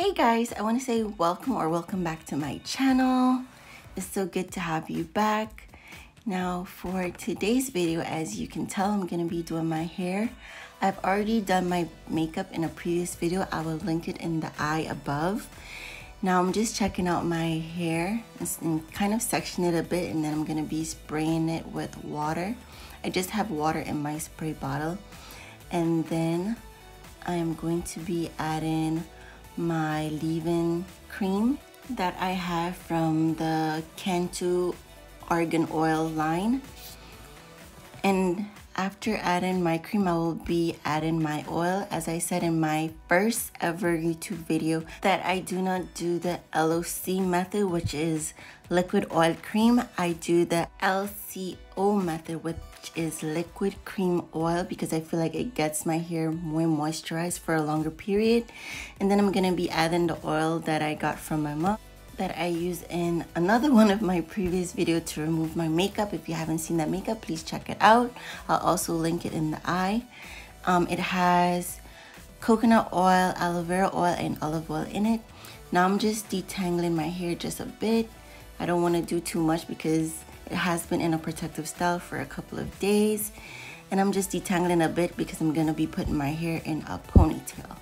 Hey guys, I want to say welcome back to my channel. It's so good to have you back. Now for today's video, as you can tell, I'm going to be doing my hair. I've already done my makeup in a previous video. I will link it in the eye above. Now I'm just checking out my hair and kind of section it a bit, and then I'm going to be spraying it with water. I just have water in my spray bottle, and then I am going to be adding my leave-in cream that I have from the Cantu Argan Oil line. And after adding my cream, I will be adding my oil. As I said in my first ever YouTube video, that I do not do the LOC method, which is liquid oil cream. I do the LCO method, which is liquid cream oil, because I feel like it gets my hair more moisturized for a longer period. And then I'm gonna be adding the oil that I got from my mom, that I use in another one of my previous videos to remove my makeup. If you haven't seen that makeup, please check it out. I'll also link it in the eye. It has coconut oil, aloe vera oil, and olive oil in it. Now I'm just detangling my hair just a bit. I don't want to do too much because it has been in a protective style for a couple of days. And I'm just detangling a bit because I'm going to be putting my hair in a ponytail.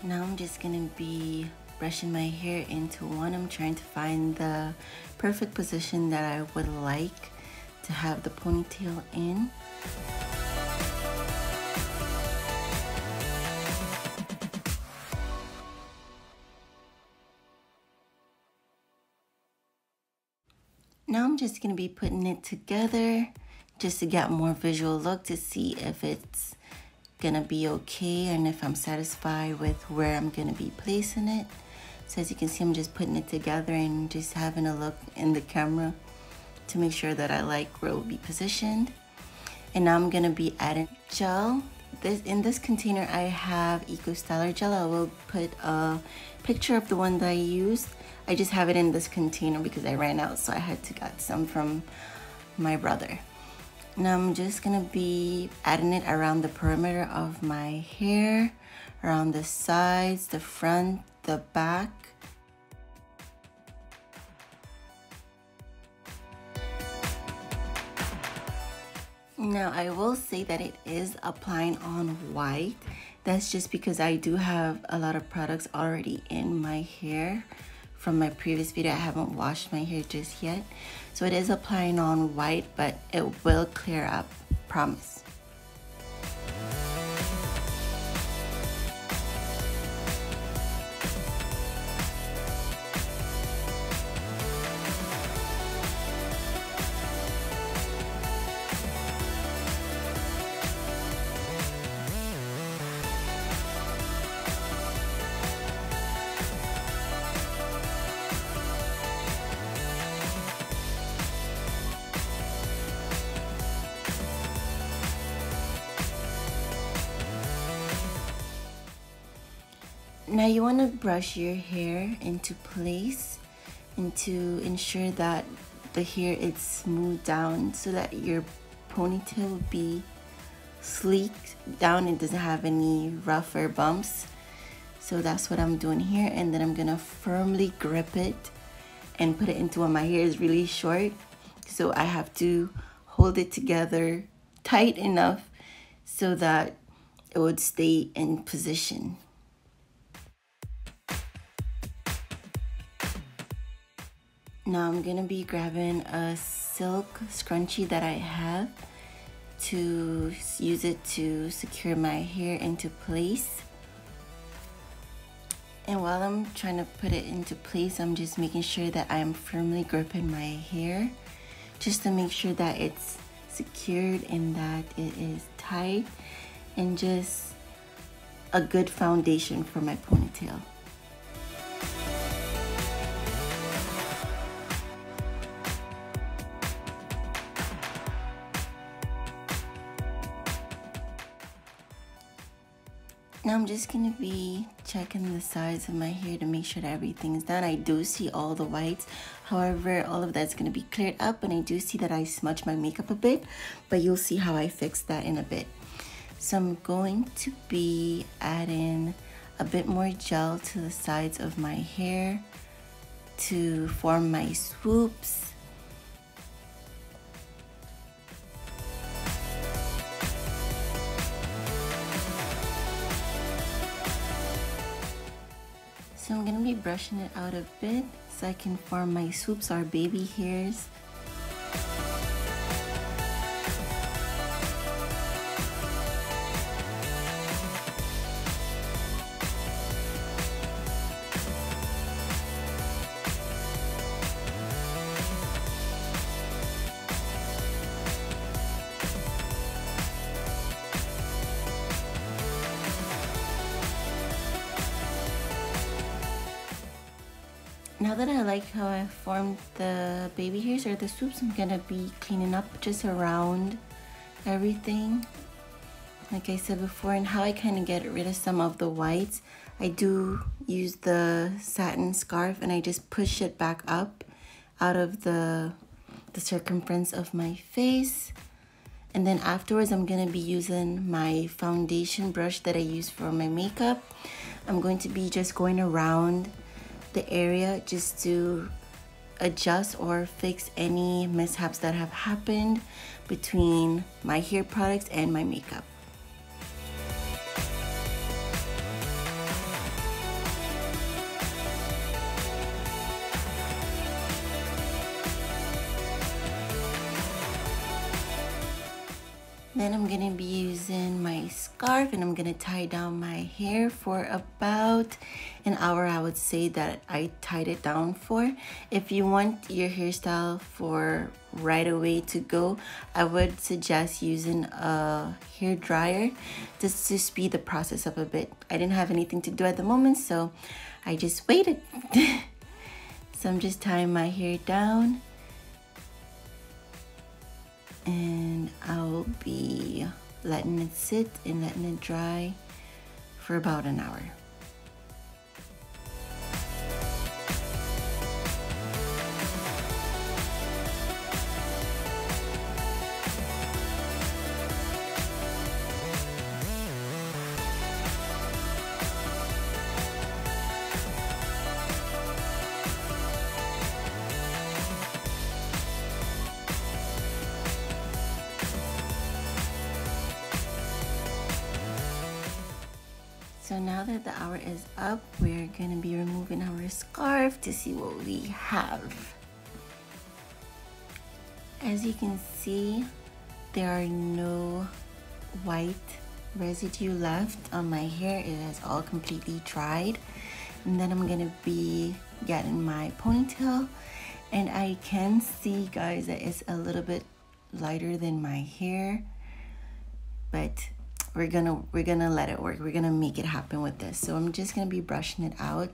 Now I'm just gonna be brushing my hair into one. I'm trying to find the perfect position that I would like to have the ponytail in. Now I'm just gonna be putting it together just to get a more visual look, to see if it's gonna be okay and if I'm satisfied with where I'm gonna be placing it. So as you can see, I'm just putting it together and just having a look in the camera to make sure that I like where it will be positioned. And now I'm gonna be adding gel. In this container I have Eco Styler gel. I will put a picture of the one that I used. I just have it in this container because I ran out, so I had to get some from my brother. Now I'm just gonna be adding it around the perimeter of my hair, around the sides, the front, the back. Now I will say that it is applying on white. That's just because I do have a lot of products already in my hair from my previous video. I haven't washed my hair just yet. So it is applying on white, but it will clear up, promise. Now you want to brush your hair into place and to ensure that the hair is smoothed down so that your ponytail will be sleeked down and doesn't have any rough or bumps. So that's what I'm doing here, and then I'm gonna firmly grip it and put it into when my hair is really short. So I have to hold it together tight enough so that it would stay in position. Now I'm gonna be grabbing a silk scrunchie that I have to use it to secure my hair into place. And while I'm trying to put it into place, I'm just making sure that I'm firmly gripping my hair, just to make sure that it's secured and that it is tight and just a good foundation for my ponytail. Now I'm just gonna be checking the sides of my hair to make sure that everything's done. I do see all the whites. However, all of that's gonna be cleared up, and I do see that I smudged my makeup a bit, but you'll see how I fix that in a bit. So I'm going to be adding a bit more gel to the sides of my hair to form my swoops. So I'm gonna be brushing it out a bit so I can form my swoops or baby hairs. Now that I like how I formed the baby hairs or the swoops, I'm gonna be cleaning up just around everything. Like I said before, and how I kind of get rid of some of the whites, I do use the satin scarf and I just push it back up out of the circumference of my face. And then afterwards, I'm gonna be using my foundation brush that I use for my makeup. I'm going to be just going around the area just to adjust or fix any mishaps that have happened between my hair products and my makeup. Then I'm gonna be using my scarf and I'm gonna tie down my hair for about an hour. I would say that I tied it down for. If you want your hairstyle for right away to go, I would suggest using a hair dryer just to speed the process up a bit. I didn't have anything to do at the moment, so I just waited. So I'm just tying my hair down. And I'll be letting it sit and letting it dry for about an hour. So now that the hour is up, we're gonna be removing our scarf to see what we have. As you can see, there are no white residue left on my hair. It has all completely dried. And then I'm gonna be getting my ponytail, and I can see, guys, that it's a little bit lighter than my hair, but we're gonna let it work. We're gonna make it happen with this. So I'm just gonna be brushing it out.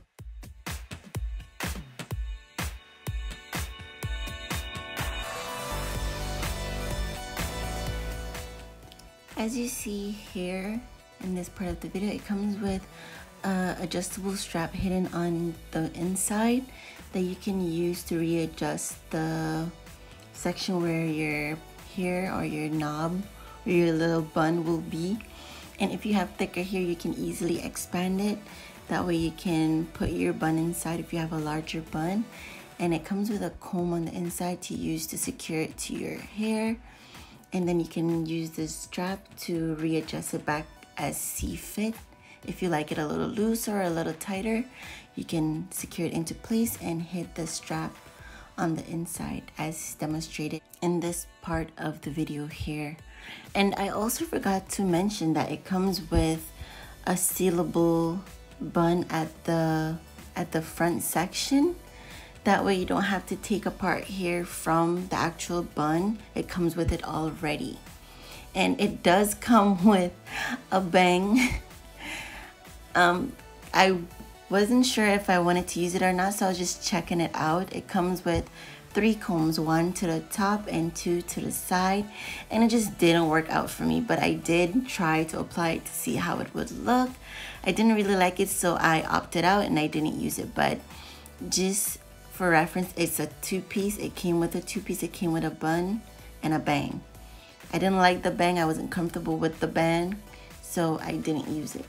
As you see here in this part of the video, it comes with adjustable strap hidden on the inside that you can use to readjust the section where your hair or your knob or your little bun will be. And if you have thicker hair, you can easily expand it. That way you can put your bun inside if you have a larger bun. And it comes with a comb on the inside to use to secure it to your hair. And then you can use this strap to readjust it back as see fit. If you like it a little loose or a little tighter, you can secure it into place and hit the strap on the inside as demonstrated in this part of the video here. And I also forgot to mention that it comes with a sealable bun at the front section. That way you don't have to take apart hair from the actual bun. It comes with it already. And it does come with a bang. I wasn't sure if I wanted to use it or not, so I was just checking it out. It comes with 3 combs, 1 to the top and 2 to the side, and it just didn't work out for me. But I did try to apply it to see how it would look. I didn't really like it, so I opted out and I didn't use it. But just for reference, it's a 2-piece. It came with a 2-piece. It came with a bun and a bang. I didn't like the bang. I wasn't comfortable with the bang, so I didn't use it.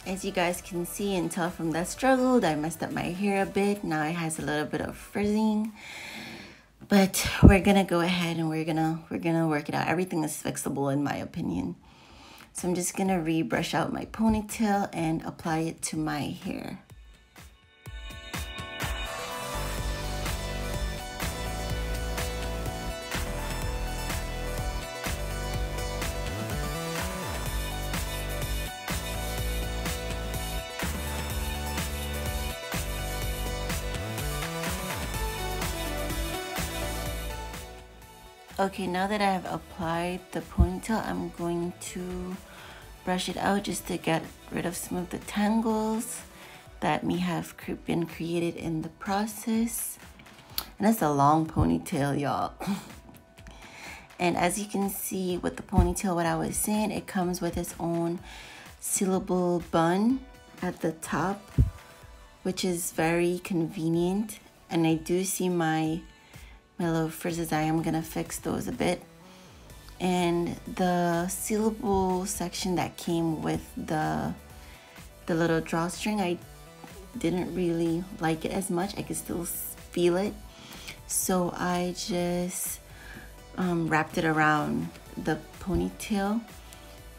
As you guys can see and tell from that struggle, I messed up my hair a bit. Now it has a little bit of frizzing, but we're gonna go ahead and we're gonna work it out. Everything is fixable in my opinion. So I'm just gonna rebrush out my ponytail and apply it to my hair. Okay, now that I have applied the ponytail, I'm going to brush it out just to get rid of some of the tangles that may have been created in the process. And it's a long ponytail, y'all. And as you can see with the ponytail, what I was saying, it comes with its own sealable bun at the top, which is very convenient. And I do see my little frizzes. I am gonna fix those a bit. And the sealable section that came with the little drawstring, I didn't really like it as much. I could still feel it, so I just wrapped it around the ponytail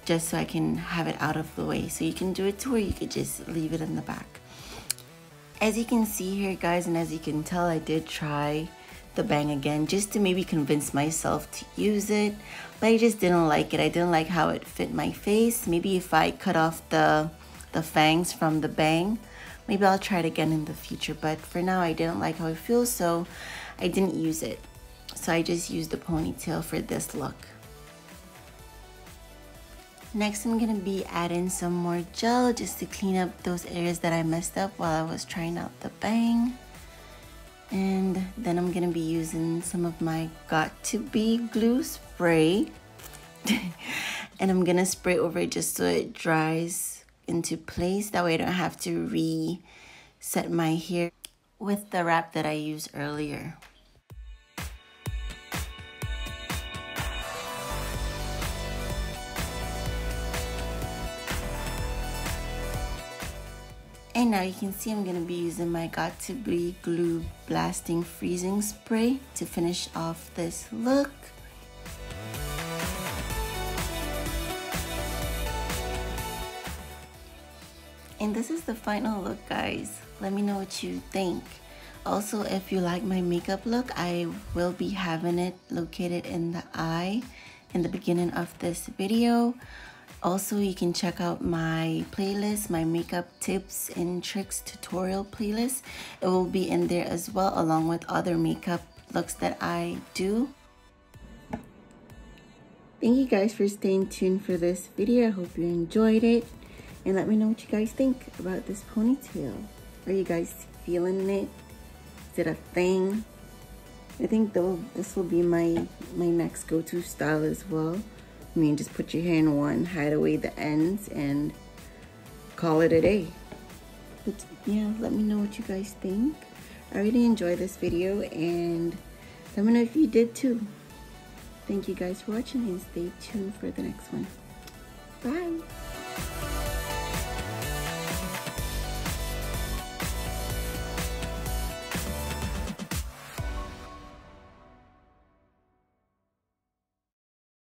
just so I can have it out of the way. So you can do it to where you could just leave it in the back. As you can see here, guys, and as you can tell, I did try the bang again just to maybe convince myself to use it, but I just didn't like it. I didn't like how it fit my face. Maybe if I cut off the fangs from the bang, maybe I'll try it again in the future, but for now I didn't like how it feels, so I didn't use it. So I just used the ponytail for this look. Next, I'm gonna be adding some more gel just to clean up those areas that I messed up while I was trying out the bang. And then I'm gonna be using some of my Got2b glue spray. And I'm gonna spray over it just so it dries into place. That way I don't have to reset my hair with the wrap that I used earlier. And now you can see I'm going to be using my Got2b Glue Blasting Freezing Spray to finish off this look. And this is the final look, guys. Let me know what you think. Also, if you like my makeup look, I will be having it located in the eye in the beginning of this video. Also, you can check out my playlist, my makeup tips and tricks tutorial playlist. It will be in there as well, along with other makeup looks that I do. Thank you guys for staying tuned for this video. I hope you enjoyed it. And let me know what you guys think about this ponytail. Are you guys feeling it? Is it a thing? I think though this will be my next go-to style as well. I mean, just put your hair in one, hide away the ends, and call it a day. But yeah, let me know what you guys think. I really enjoyed this video, and let me know if you did too. Thank you guys for watching, and stay tuned for the next one. Bye!